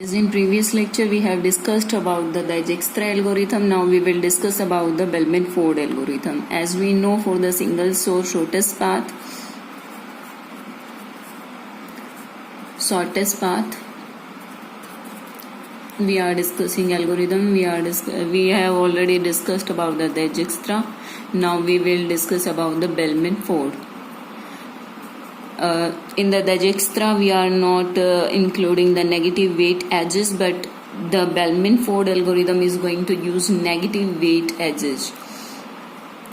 As in previous lecture we have discussed about the Dijkstra algorithm. Now we will discuss about the Bellman-Ford algorithm. As we know, for the single source shortest path, we are discussing algorithm. We have already discussed about the Dijkstra. Now we will discuss about the Bellman-Ford. In the Dijkstra, we are not including the negative weight edges, but the Bellman-Ford algorithm is going to use negative weight edges.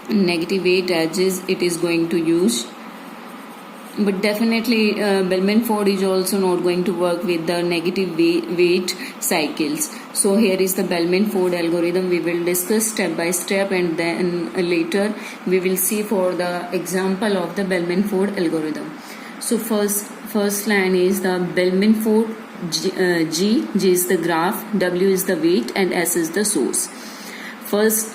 Negative weight edges it is going to use, but definitely Bellman-Ford is also not going to work with the negative weight cycles. So here is the Bellman-Ford algorithm. We will discuss step by step, and then later we will see for the example of the Bellman-Ford algorithm. So first line is the Bellman-Ford. G is the graph, W is the weight, and S is the source. First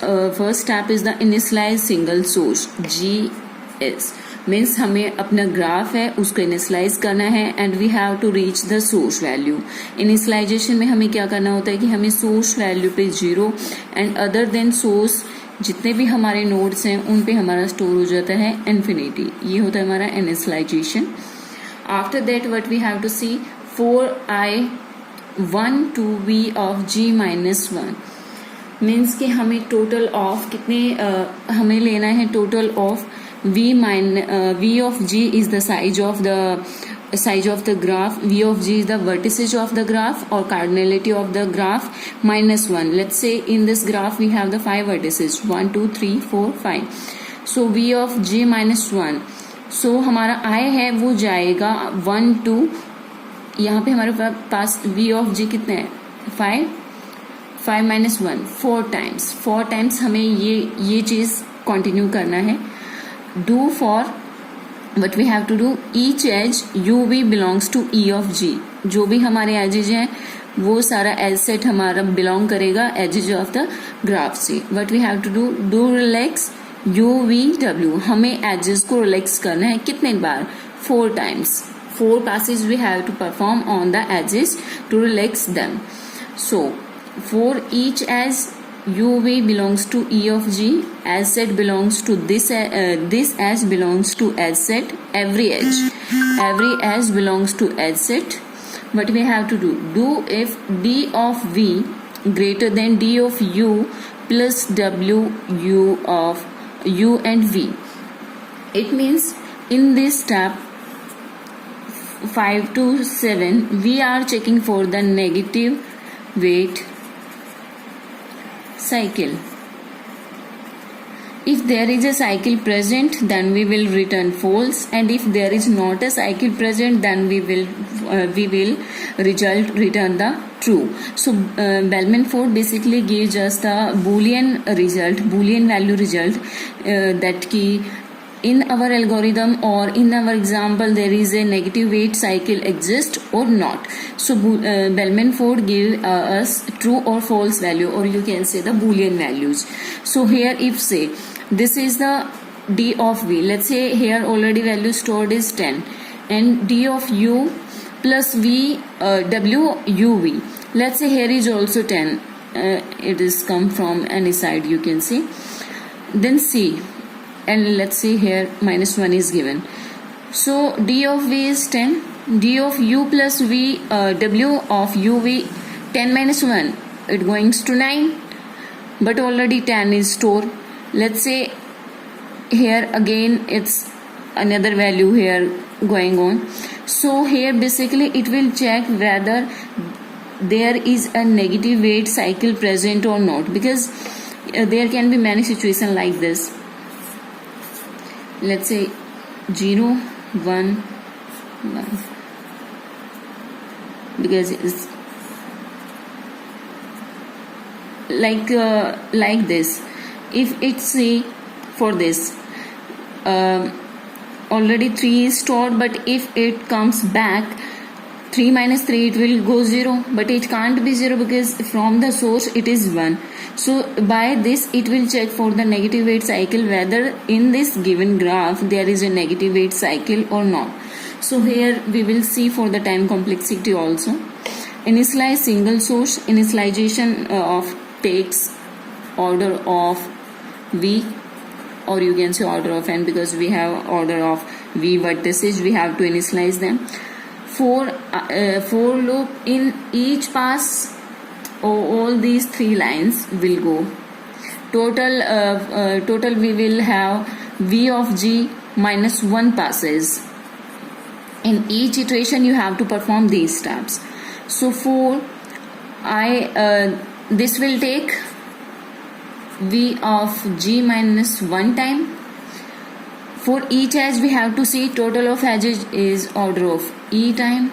step is the initialize single source. GS means हमें अपना graph है उसको initialize करना है, and we have to reach the source value. Initialization में हमें क्या करना होता है कि हमें सोर्स वैल्यू पे 0 एंड अदर देन सोर्स जितने भी हमारे नोड्स हैं उन पे हमारा स्टोर हो जाता है इन्फिनिटी. ये होता है हमारा initialization. After that what we have to see, 4i1 to v of g minus 1 means कि हमें टोटल ऑफ कितने हमें लेना है. Total of v of g is the size of the graph. v of g is the vertices of the graph or cardinality of the graph minus 1. Let's say in this graph we have the 5 vertices, 1 2 3 4 5. So v of g minus 1. So हमारा i है वो जाएगा 1 2, यहाँ पे हमारे पास v of g कितने हैं 5 minus 1 4 times हमें ये चीज कंटिन्यू करना है. Do for what we have to do, each edge uv belongs to e of g. जो भी हमारे एजेज हैं वो सारा एज सेट हमारा बिलोंग करेगा एजेज ऑफ द ग्राफ से. what we have to do relax uvw. हमें एजेस को रिलैक्स करना है कितने बार 4 times. 4 passes we have to perform on the edges to relax them. So for each edge uv belongs to e of g, as set belongs to this edge belongs to as set. Every edge belongs to as set. What we have to do if d of v greater than d of u plus w u of u and v. It means in this step 5 to 7 we are checking for the negative weight cycle. If there is a cycle present, then we will return false, and if there is not a cycle present, then we will return the true. So Bellman-Ford basically gives us the Boolean value result, that key in our algorithm or in our example there is a negative weight cycle exist or not. So Bellman-Ford give us true or false value, or you can say the Boolean values. So here if say this is the d of v, let's say here already value stored is 10, and d of u plus v w uv, let's say here is also 10, it is come from any side you can see. Then c, and let's see here minus 1 is given. So d of v is 10, d of u plus v w of uv 10 minus 1 it goes to 9, but already 10 is stored. Let's say here again it's another value here going on. So here basically it will check whether there is a negative weight cycle present or not, because there can be many situations like this. Let's say 0 1 1, because it's like this. If it's say for this already 3 is stored, but if it comes back 3 minus 3 it will go 0, but it can't be 0 because from the source it is 1. So by this it will check for the negative weight cycle whether in this given graph there is a negative weight cycle or not. So here we will see for the time complexity also. Initialize single source. Initialization of takes order of v, or you can say order of n, because we have order of v vertices, we have to initialize them. For loop, in each pass all these three lines will go. Total we will have v of g minus 1 passes. In each iteration you have to perform these steps. So for this will take v of g minus 1 time. For each edge we have to see total of edges is order of e time.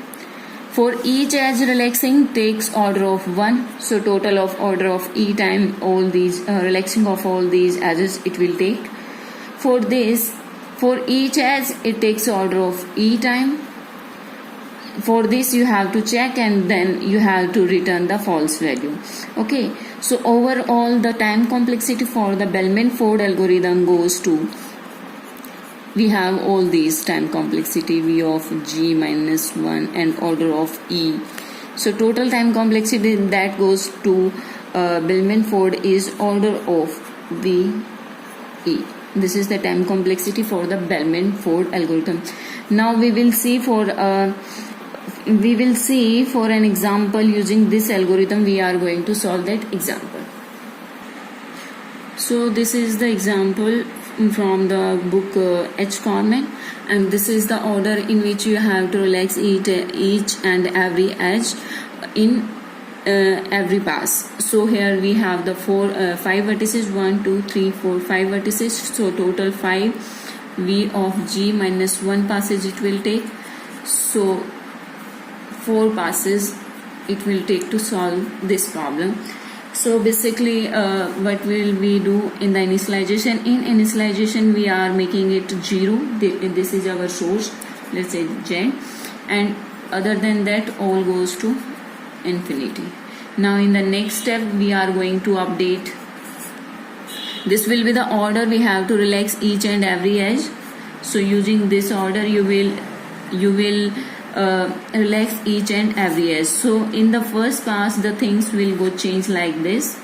For each edge relaxing takes order of 1, so total of order of e time all these relaxing of all these edges it will take. For each edge it takes order of e time. For this you have to check and then you have to return the false value. Okay, so overall the time complexity for the Bellman-Ford algorithm goes to, we have all these time complexity v of g minus 1 and order of e. So total time complexity that goes to Bellman-Ford is order of v e. This is the time complexity for the Bellman-Ford algorithm. Now we will see for an example using this algorithm we are going to solve that example. So this is the example from the book H. Corman, and this is the order in which you have to relax each and every edge in every pass. So here we have the 5 vertices, 1 2 3 4 5 vertices, so total 5 v of g minus 1 passes it will take. So 4 passes it will take to solve this problem. So basically what will we do in the initialization? In initialization we are making it 0. This is our source, let's say z, and other than that all goes to infinity. Now in the next step we are going to update. This will be the order we have to relax each and every edge. So using this order you will relax each and every edge. So in the first pass the things will go change like this,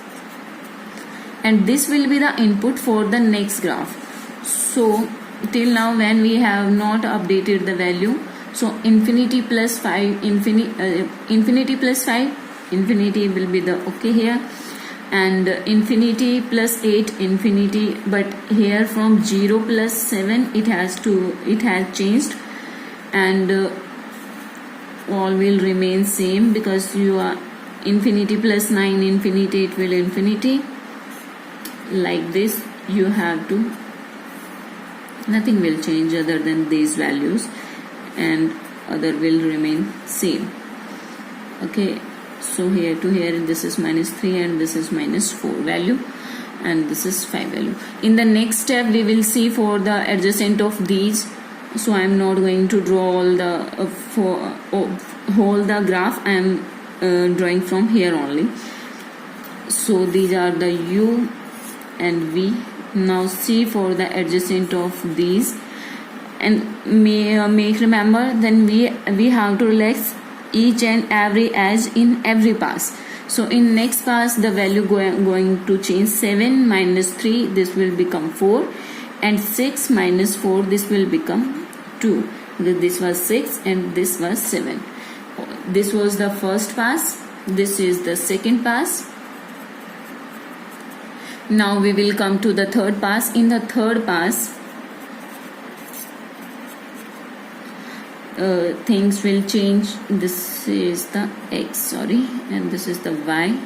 and this will be the input for the next graph. So till now when we have not updated the value, so infinity plus 5 infinity plus 5 infinity will be the okay here, and infinity plus 8 infinity, but here from 0 plus 7 it has changed, and all will remain same because you are infinity plus 9 infinity, it will infinity like this. You have to, nothing will change other than these values, and other will remain same. Okay, so here to here this is minus 3 and this is minus 4 value, and this is 5 value. In the next step we will see for the adjacent of these. So I am not going to draw all the whole the graph. I am drawing from here only. So these are the u and v. Now see for the adjacent of these, and make remember then we have to relax each and every edge in every pass. So in next pass the value going to change. 7 minus 3 this will become 4, and 6 minus 4 this will become 2. This was 6 and this was 7. This was the first pass, this is the second pass. Now we will come to the third pass. In the third pass things will change. This is the x, and this is the y,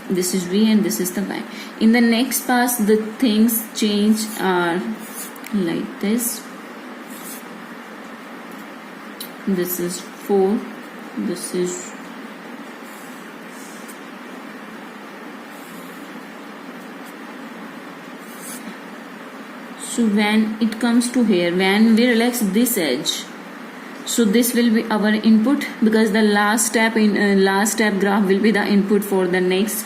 this is v, and this is the y. In the next pass the things change are like this. This is 4, this is so when it comes to here, when we relax this edge, so this will be our input, because the last step in last step graph will be the input for the next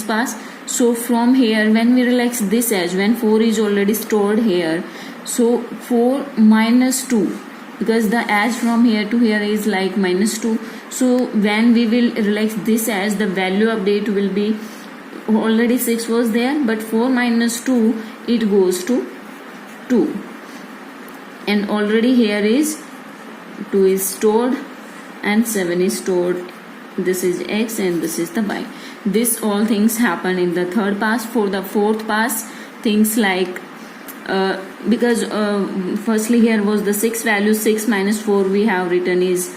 pass. So from here when we relax this edge, when 4 is already stored here, so 4 minus 2, because the edge from here to here is like minus 2, So when we will relax this as, the value update will be, already 6 was there, but 4 minus 2, it goes to 2, and already here is 2 is stored and 7 is stored. This is x and this is the y. This all things happen in the third pass. For the fourth pass, things like because firstly here was the 6 value, 6 minus 4 we have written is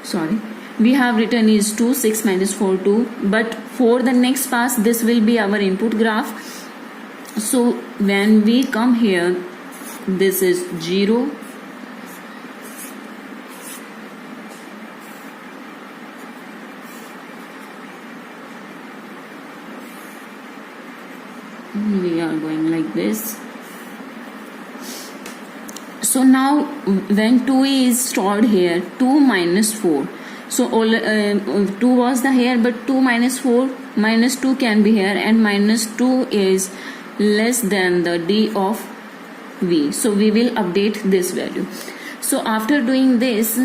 sorry, we have written is 2, 6 minus 4 2, but for the next pass this will be our input graph. So when we come here, this is 0, we are going like this. So now when 2 is stored here, 2 minus 4, so all 2 was the here, but 2 minus 4, minus 2 can be here, and minus 2 is less than the d of v, so we will update this value. So after doing this,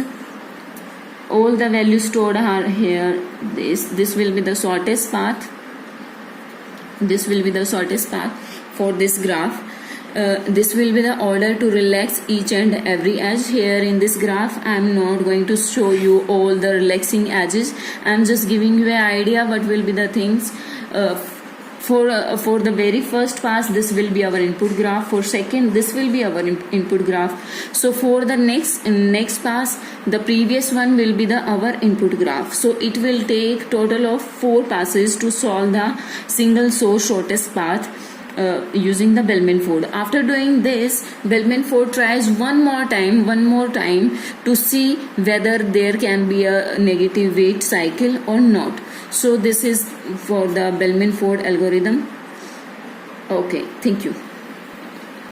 all the values stored are here. This will be the shortest path. This will be the shortest path for this graph. This will be the order to relax each and every edge. Here in this graph, I am not going to show you all the relaxing edges. I am just giving you an idea what will be the things. For the very first pass, this will be our input graph. For second, this will be our input graph. So for the next pass, the previous one will be our input graph. So it will take total of 4 passes to solve the single source shortest path using the Bellman-Ford. After doing this, Bellman-Ford tries one more time to see whether there can be a negative weight cycle or not. So this is for the Bellman-Ford algorithm. Okay, thank you.